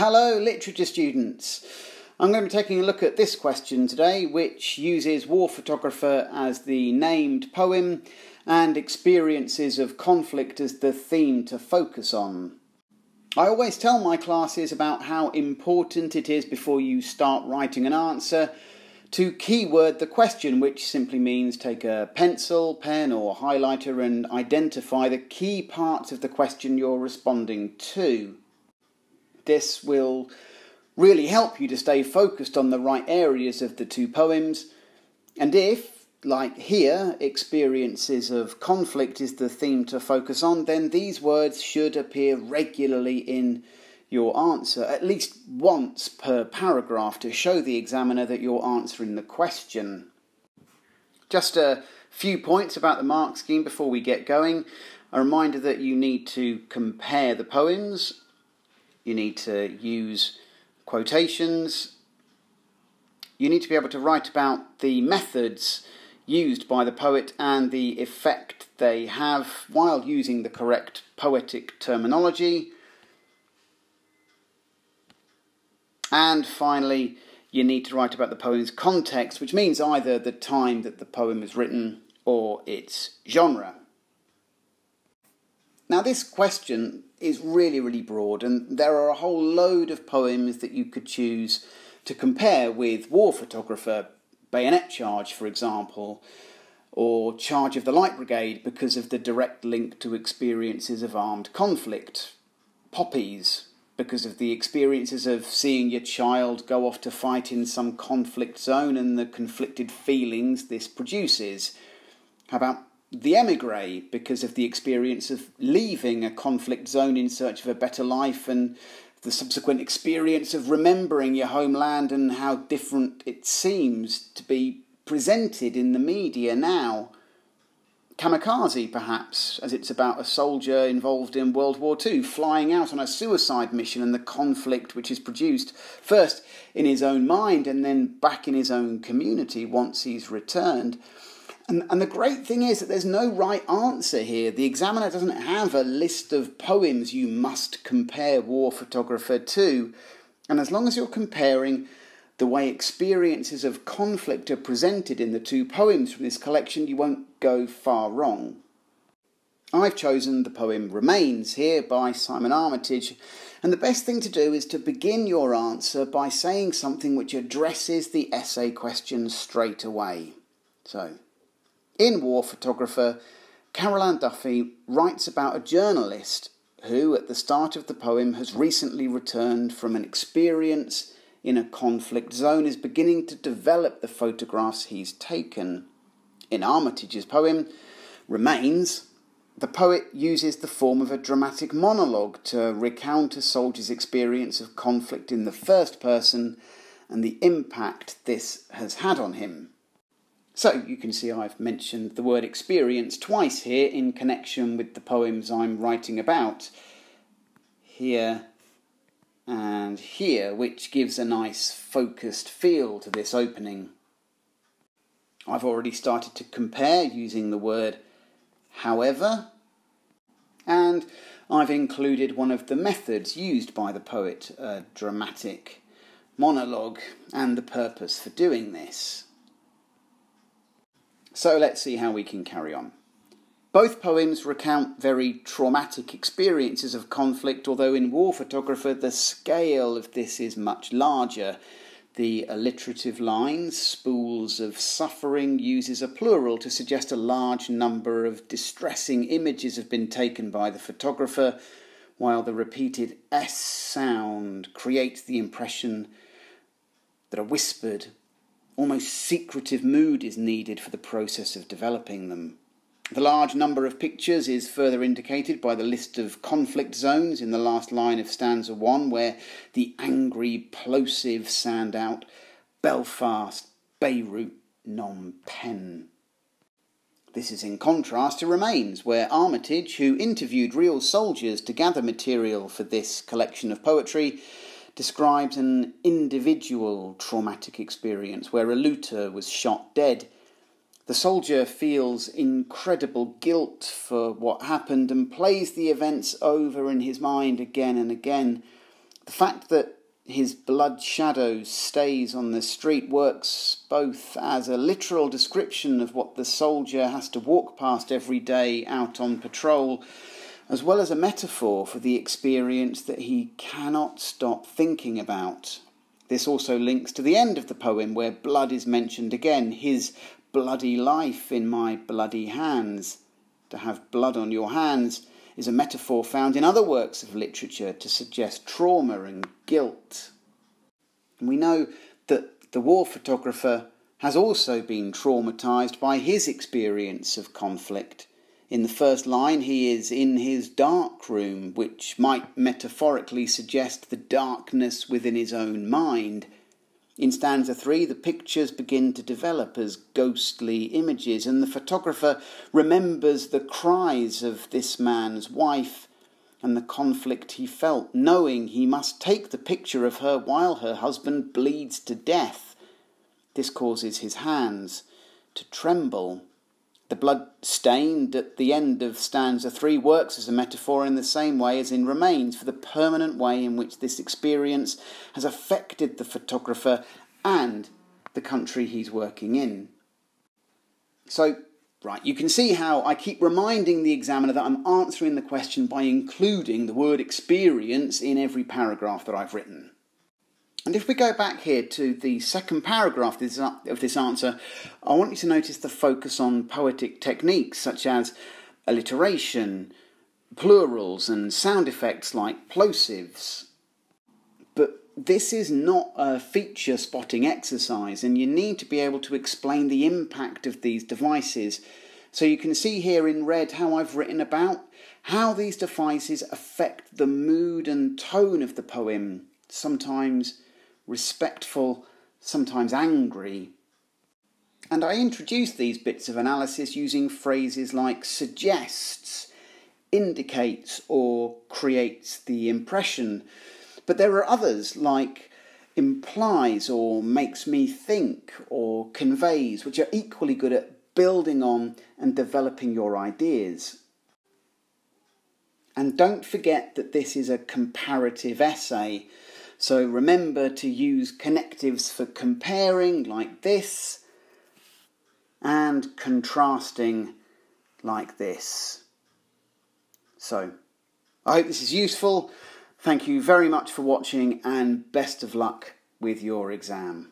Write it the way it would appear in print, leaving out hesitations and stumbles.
Hello literature students. I'm going to be taking a look at this question today, which uses War Photographer as the named poem and experiences of conflict as the theme to focus on. I always tell my classes about how important it is before you start writing an answer to keyword the question, which simply means take a pencil, pen or highlighter and identify the key parts of the question you're responding to. This will really help you to stay focused on the right areas of the two poems, and if, like here, experiences of conflict is the theme to focus on, then these words should appear regularly in your answer, at least once per paragraph, to show the examiner that you're answering the question. Just a few points about the mark scheme before we get going. A reminder that you need to compare the poems. You need to use quotations. You need to be able to write about the methods used by the poet and the effect they have while using the correct poetic terminology. And finally, you need to write about the poem's context, which means either the time that the poem is written or its genre. Now, this question is really broad, and there are a whole load of poems that you could choose to compare with War Photographer, Bayonet Charge, for example, or Charge of the Light Brigade because of the direct link to experiences of armed conflict, Poppies, because of the experiences of seeing your child go off to fight in some conflict zone and the conflicted feelings this produces. How about The Emigre, because of the experience of leaving a conflict zone in search of a better life and the subsequent experience of remembering your homeland and how different it seems to be presented in the media now. Kamikaze, perhaps, as it's about a soldier involved in World War II, flying out on a suicide mission and the conflict which is produced, first in his own mind and then back in his own community once he's returned. And the great thing is that there's no right answer here. The examiner doesn't have a list of poems you must compare War Photographer to. And as long as you're comparing the way experiences of conflict are presented in the two poems from this collection, you won't go far wrong. I've chosen the poem Remains here by Simon Armitage, and the best thing to do is to begin your answer by saying something which addresses the essay question straight away. So, in War Photographer, Caroline Duffy writes about a journalist who, at the start of the poem, has recently returned from an experience in a conflict zone, is beginning to develop the photographs he's taken. In Armitage's poem, Remains, the poet uses the form of a dramatic monologue to recount a soldier's experience of conflict in the first person and the impact this has had on him. So you can see I've mentioned the word experience twice here in connection with the poems I'm writing about. Here and here, which gives a nice focused feel to this opening. I've already started to compare using the word however, and I've included one of the methods used by the poet, a dramatic monologue, and the purpose for doing this. So let's see how we can carry on. Both poems recount very traumatic experiences of conflict, although in War Photographer the scale of this is much larger. The alliterative line, spools of suffering, uses a plural to suggest a large number of distressing images have been taken by the photographer, while the repeated S sound creates the impression that a whispered, almost secretive mood is needed for the process of developing them. The large number of pictures is further indicated by the list of conflict zones in the last line of stanza 1, where the angry plosive stand out: Belfast, Beirut, Phnom Penh. This is in contrast to Remains, where Armitage, who interviewed real soldiers to gather material for this collection of poetry, describes an individual traumatic experience where a looter was shot dead. The soldier feels incredible guilt for what happened and plays the events over in his mind again and again. The The fact that his blood shadow stays on the street works both as a literal description of what the soldier has to walk past every day out on patrol, as well as a metaphor for the experience that he cannot stop thinking about. This also links to the end of the poem, where blood is mentioned again, his bloody life in my bloody hands. To have blood on your hands is a metaphor found in other works of literature to suggest trauma and guilt. And we know that the war photographer has also been traumatised by his experience of conflict. In the first line, he is in his dark room, which might metaphorically suggest the darkness within his own mind. In stanza 3, the pictures begin to develop as ghostly images, and the photographer remembers the cries of this man's wife and the conflict he felt, knowing he must take the picture of her while her husband bleeds to death. This causes his hands to tremble. The blood stained at the end of stanza 3 works as a metaphor in the same way as in Remains for the permanent way in which this experience has affected the photographer and the country he's working in. So, right, you can see how I keep reminding the examiner that I'm answering the question by including the word experience in every paragraph that I've written. And if we go back here to the second paragraph of this answer, I want you to notice the focus on poetic techniques such as alliteration, plurals and sound effects like plosives. But this is not a feature spotting exercise, and you need to be able to explain the impact of these devices. So you can see here in red how I've written about how these devices affect the mood and tone of the poem, sometimes respectful, sometimes angry. And I introduce these bits of analysis using phrases like suggests, indicates, or creates the impression. But there are others like implies, or makes me think, or conveys, which are equally good at building on and developing your ideas. And don't forget that this is a comparative essay. So remember to use connectives for comparing like this and contrasting like this. So I hope this is useful. Thank you very much for watching and best of luck with your exam.